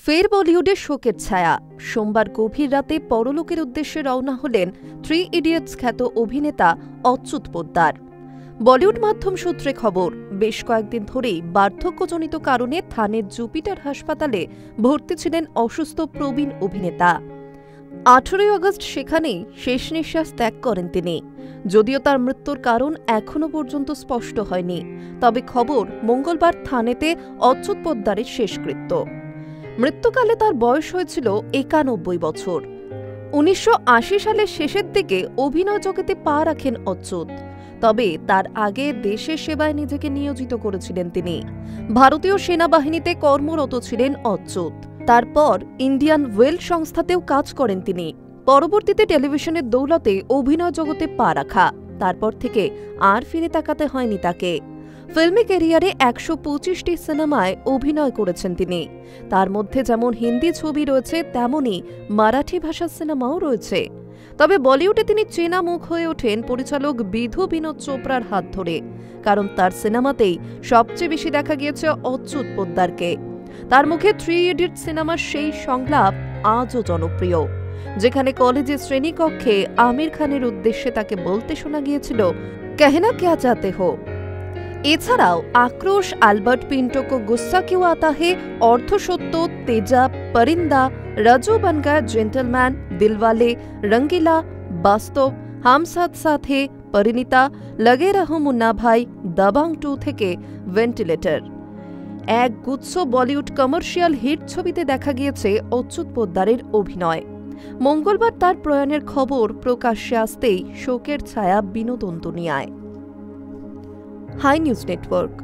ফের বলিউডে শোকের ছায়া। সোমবার গভীর রাতে পরলোকের উদ্দেশ্যে রওনা হলেন 3 ইডিয়টস খ্যাত অভিনেতা অচ্যুত পোদ্দার। বলিউড মাধ্যম সূত্রে খবর, বেশ কয়েকদিন ধরেই বার্ধক্যজনিত কারণে থানের জুপিটার হাসপাতালে ভর্তি ছিলেন অসুস্থ প্রবীণ অভিনেতা। 18 আগস্ট সেখানেই শেষ নিঃশ্বাস ত্যাগ করেন তিনি। যদিও তার মৃত্যুর কারণ এখনও পর্যন্ত স্পষ্ট হয়নি, তবে খবর মঙ্গলবার থানেতে অচ্যুত পোদ্দারের শেষকৃত্য। মৃত্যুকালে তার বয়স হয়েছিল 91 বছর। 1980 সালের শেষের দিকে অভিনয় জগতে পা রাখেন অচ্যুত। তবে তার আগে দেশের সেবায় নিজেকে নিয়োজিত করেছিলেন তিনি। ভারতীয় সেনাবাহিনীতে কর্মরত ছিলেন অচ্যুত। তারপর ইন্ডিয়ান ওয়েল সংস্থাতেও কাজ করেন তিনি। পরবর্তীতে টেলিভিশনের দৌলতে অভিনয় জগতে পা রাখা। তারপর থেকে আর ফিরে তাকাতে হয়নি তাকে। ফিল্মি ক্যারিয়ারে 125টি সিনেমায় অভিনয় করেছেন তিনি। তার মধ্যে যেমন হিন্দি ছবি রয়েছে, তেমনই মারাঠি ভাষার সিনেমাও রয়েছে। তবে বলিউডে তিনি চেনা মুখ হয়ে ওঠেন পরিচালক বিধু বিনোদ চোপড়ার হাত ধরে, কারণ তার সিনেমাতেই সবচেয়ে বেশি দেখা গিয়েছে অচ্যুত পোদ্দারকে। তার মুখে 3 ইডিয়টস সিনেমার সেই সংলাপ আজও জনপ্রিয়, যেখানে কলেজের শ্রেণীকক্ষে আমির খানের উদ্দেশ্যে তাকে বলতে শোনা গিয়েছিল, कहना क्या चाहते हो। এছাড়াও আক্রোশ, আলবার্ট পিন্টো কো গুস্সা কিউ আতা হে, অর্ধসত্য, তেজাব, পরিন্দা, রাজু বন গয়া জেন্টলম্যান, দিলওয়ালে, রঙ্গিলা, বাস্তব, হাম সাথ সাথ হে, পরিণীতা, লগে রহো মুন্না ভাই, দাবাং 2 থেকে ভেন্টিলেটর। এক গুচ্ছ বলিউড কমার্শিয়াল হিট ছবিতে দেখা গিয়েছে অচ্যুত পোদ্দারের অভিনয়। মঙ্গলবার তার প্রয়াণের খবর প্রকাশ্যে আসতেই শোকের ছায়া বিনোদন দুনিয়ায়। Hi News network.